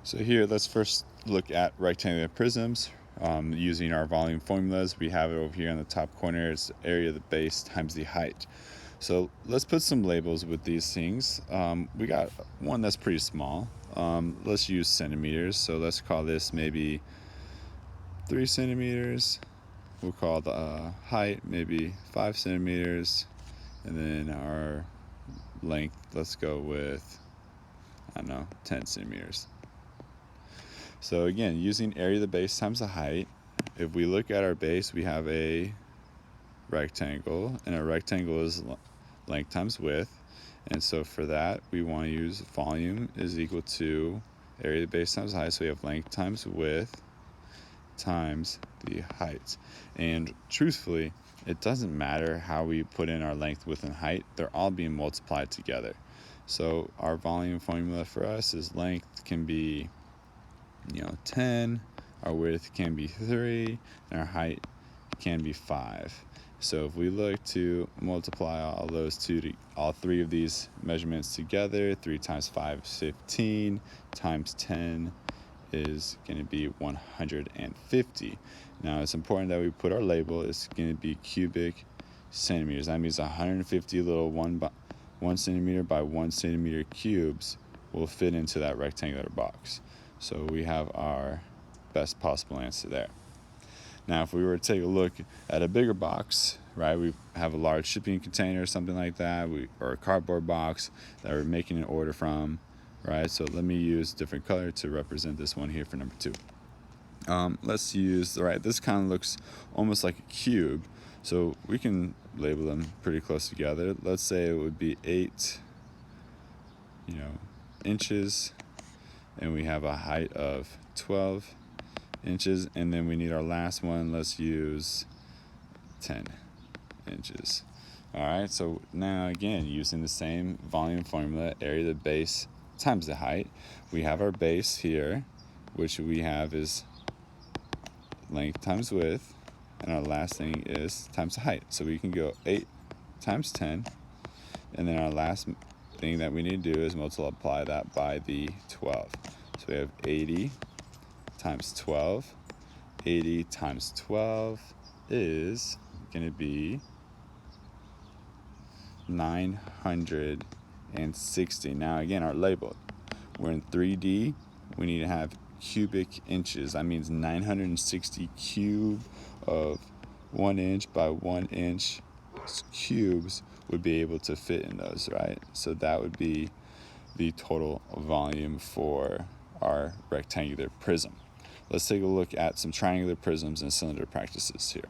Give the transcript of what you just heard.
So here, let's first look at rectangular prisms. Using our volume formulas, we have it over here in the top corner. It's area of the base times the height. So let's put some labels with these things. We got one that's pretty small. Let's use centimeters. So let's call this maybe 3 centimeters. We'll call the height maybe 5 centimeters. And then our length, let's go with, I don't know, 10 centimeters. So again, using area of the base times the height, if we look at our base, we have a rectangle, and a rectangle is length times width. And so for that, we want to use volume is equal to area of the base times height. So we have length times width times the height. And truthfully, it doesn't matter how we put in our length, width, and height. They're all being multiplied together. So our volume formula for us is length can be 10, our width can be 3, and our height can be 5. So if we look to multiply all three of these measurements together, 3 times 5 is 15, times 10 is going to be 150. Now it's important that we put our label. It's going to be cubic centimeters. That means 150 little 1 centimeter by 1 centimeter cubes will fit into that rectangular box. So we have our best possible answer there. Now, if we were to take a look at a bigger box, right, we have a large shipping container or something like that, or a cardboard box that we're making an order from, right? So let me use a different color to represent this one here for number 2. Let's use, this kind of looks almost like a cube, so we can label them pretty close together. Let's say it would be 8, inches, and we have a height of 12 inches, and then we need our last one. Let's use 10 inches. All right, so now again, using the same volume formula, area of the base times the height, we have our base here, which we have is length times width, and our last thing is times the height. So we can go 8 times 10, and then our last thing that we need to do is multiply that by the 12. So we have 80 times 12. 80 times 12 is going to be 960. Now again, our label, we're in 3D. We need to have cubic inches. That means 960 cube of 1 inch by 1 inch cubes would be able to fit in those, right? So that would be the total volume for our rectangular prism. Let's take a look at some triangular prisms and cylinder practices here.